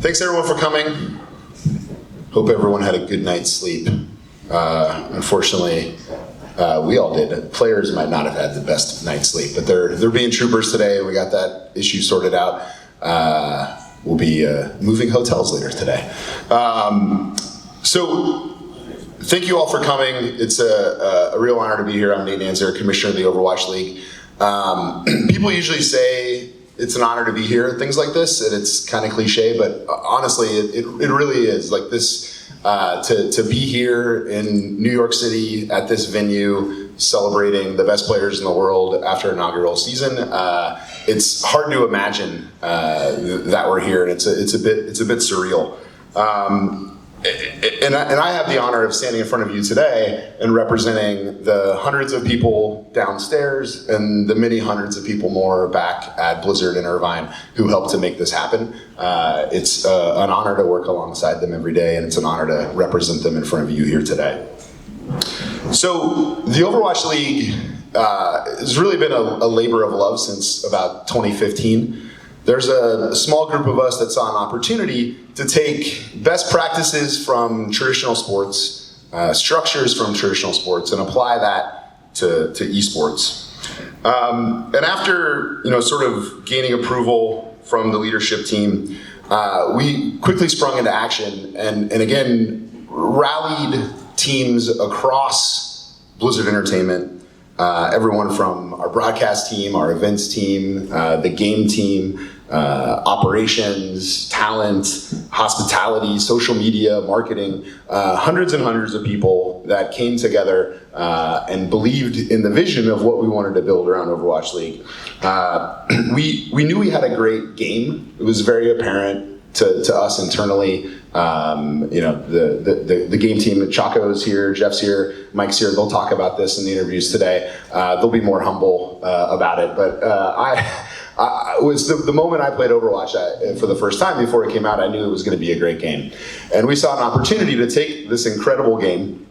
Thanks everyone for coming. Hope everyone had a good night's sleep. Unfortunately, we all did. Players might not have had the best night's sleep, but they're being troopers today. We got that issue sorted out. We'll be moving hotels later today. So thank you all for coming. It's a real honor to be here. I'm Nate Nanzer, Commissioner of the Overwatch League. People usually say it's an honor to be here at things like this, and it's kind of cliche, but honestly, it really is. Like this, to be here in New York City at this venue, celebrating the best players in the world after inaugural season, it's hard to imagine that we're here, and it's a bit surreal. And I have the honor of standing in front of you today and representing the hundreds of people downstairs and the many hundreds of people more back at Blizzard in Irvine who helped to make this happen. It's an honor to work alongside them every day, and it's an honor to represent them in front of you here today. So the Overwatch League has really been a labor of love since about 2015. There's a small group of us that saw an opportunity to take best practices from traditional sports, structures from traditional sports, and apply that to esports. And after sort of gaining approval from the leadership team, we quickly sprung into action and again rallied teams across Blizzard Entertainment, everyone from our broadcast team, our events team, the game team, operations, talent, hospitality, social media, marketing, hundreds and hundreds of people that came together and believed in the vision of what we wanted to build around Overwatch League. We knew we had a great game. It was very apparent to us internally. The game team, Chaco's here, Jeff's here, Mike's here. They'll talk about this in the interviews today. They'll be more humble about it, but it was the moment I played Overwatch for the first time before it came out, I knew it was going to be a great game. And we saw an opportunity to take this incredible game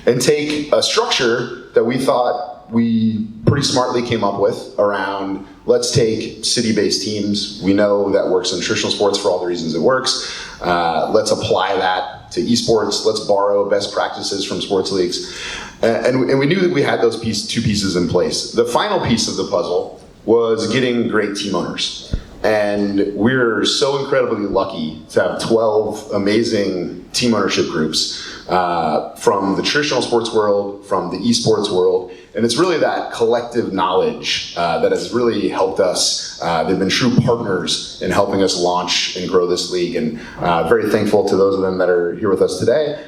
and take a structure that we thought we pretty smartly came up with around, let's take city-based teams. We know that works in traditional sports for all the reasons it works. Let's apply that to esports. Let's borrow best practices from sports leagues. And we knew that we had those two pieces in place. The final piece of the puzzle was getting great team owners. And we're so incredibly lucky to have 12 amazing team ownership groups from the traditional sports world, from the esports world, and it's really that collective knowledge that has really helped us. They've been true partners in helping us launch and grow this league, and very thankful to those of them that are here with us today.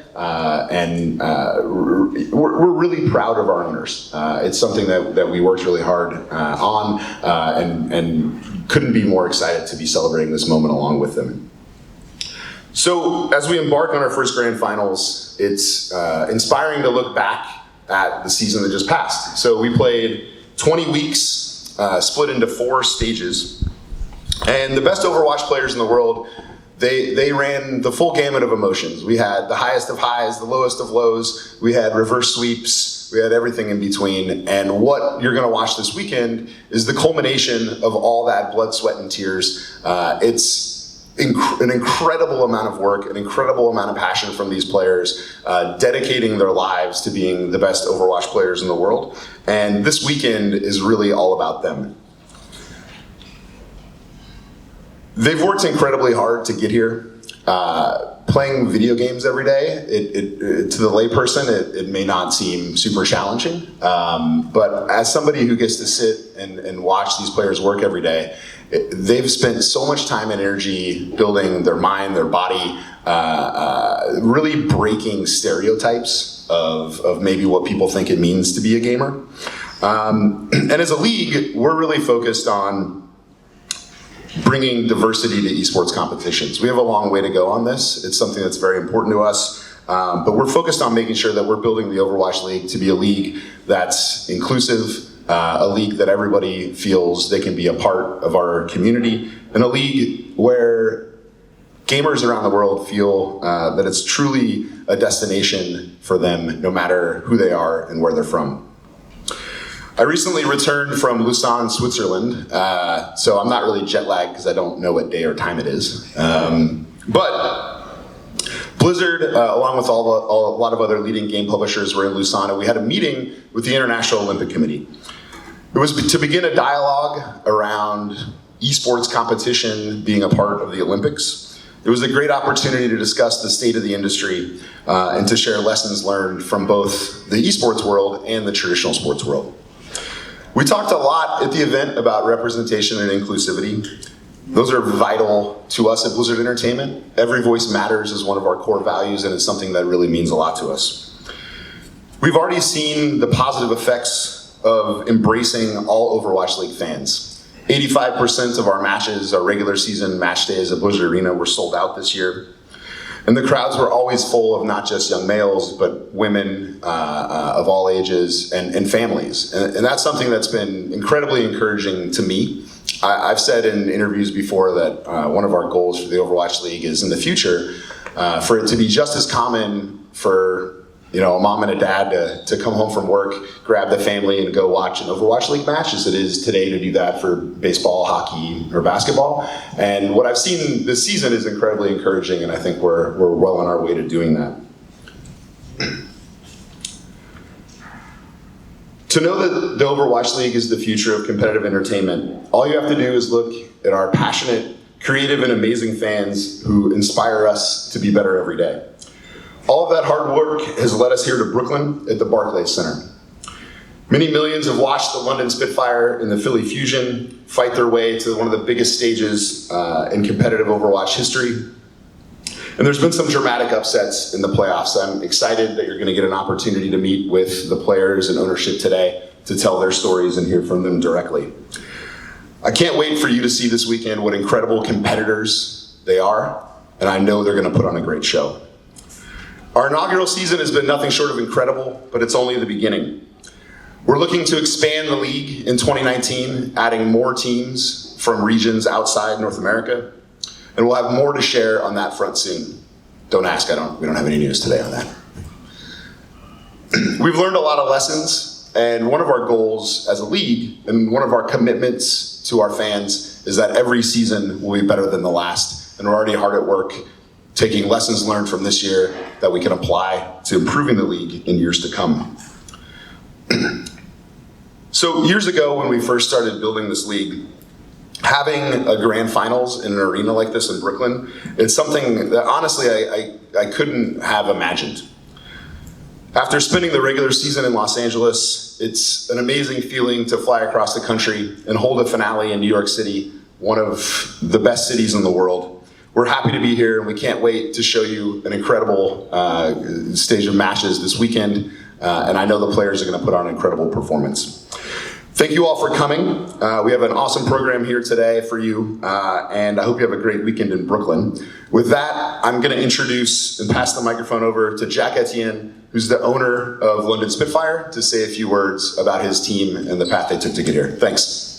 We're really proud of our owners. It's something that we worked really hard on, and couldn't be more excited to be celebrating this moment along with them. So as we embark on our first grand finals, it's inspiring to look back at the season that just passed. So we played 20 weeks, split into 4 stages, and the best Overwatch players in the world, they ran the full gamut of emotions. We had the highest of highs, the lowest of lows, we had reverse sweeps, we had everything in between, and what you're gonna watch this weekend is the culmination of all that blood, sweat, and tears. It's an incredible amount of work, an incredible amount of passion from these players, dedicating their lives to being the best Overwatch players in the world. And this weekend is really all about them. They've worked incredibly hard to get here. Playing video games every day, to the layperson, it may not seem super challenging. But as somebody who gets to sit and watch these players work every day, they've spent so much time and energy building their mind, their body, really breaking stereotypes of maybe what people think it means to be a gamer. And as a league, we're really focused on bringing diversity to esports competitions. We have a long way to go on this. It's something that's very important to us. But we're focused on making sure that we're building the Overwatch League to be a league that's inclusive, a league that everybody feels they can be a part of our community, and a league where gamers around the world feel that it's truly a destination for them, no matter who they are and where they're from. I recently returned from Lausanne, Switzerland, so I'm not really jet lagged because I don't know what day or time it is. But Blizzard, along with a lot of other leading game publishers, were in Lausanne, and we had a meeting with the International Olympic Committee. It was to begin a dialogue around esports competition being a part of the Olympics. It was a great opportunity to discuss the state of the industry and to share lessons learned from both the esports world and the traditional sports world. We talked a lot at the event about representation and inclusivity. Those are vital to us at Blizzard Entertainment. Every voice matters is one of our core values, and it's something that really means a lot to us. We've already seen the positive effects of embracing all Overwatch League fans. 85% of our matches, our regular season match days at Blizzard Arena, were sold out this year. And the crowds were always full of not just young males, but women of all ages and families. And that's something that's been incredibly encouraging to me. I've said in interviews before that one of our goals for the Overwatch League is in the future for it to be just as common for a mom and a dad to come home from work, grab the family, and go watch an Overwatch League match as it is today to do that for baseball, hockey, or basketball. And what I've seen this season is incredibly encouraging, and I think we're well on our way to doing that. To know that the Overwatch League is the future of competitive entertainment, all you have to do is look at our passionate, creative, and amazing fans who inspire us to be better every day. All of that hard work has led us here to Brooklyn at the Barclay Center. Many millions have watched the London Spitfire and the Philly Fusion fight their way to one of the biggest stages in competitive Overwatch history. And there's been some dramatic upsets in the playoffs. I'm excited that you're going to get an opportunity to meet with the players and ownership today to tell their stories and hear from them directly. I can't wait for you to see this weekend what incredible competitors they are, and I know they're going to put on a great show. Our inaugural season has been nothing short of incredible, but it's only the beginning. We're looking to expand the league in 2019, adding more teams from regions outside North America, and we'll have more to share on that front soon. Don't ask, we don't have any news today on that. We've learned a lot of lessons, and one of our goals as a league, and one of our commitments to our fans, is that every season will be better than the last, and we're already hard at work taking lessons learned from this year that we can apply to improving the league in years to come. So years ago when we first started building this league, having a grand finals in an arena like this in Brooklyn, it's something that honestly I couldn't have imagined. After spending the regular season in Los Angeles, it's an amazing feeling to fly across the country and hold a finale in New York City, one of the best cities in the world. We're happy to be here, and we can't wait to show you an incredible stage of matches this weekend, and I know the players are going to put on an incredible performance. Thank you all for coming. We have an awesome program here today for you, and I hope you have a great weekend in Brooklyn. With that, I'm going to introduce and pass the microphone over to Jack Etienne, who's the owner of London Spitfire, to say a few words about his team and the path they took to get here. Thanks.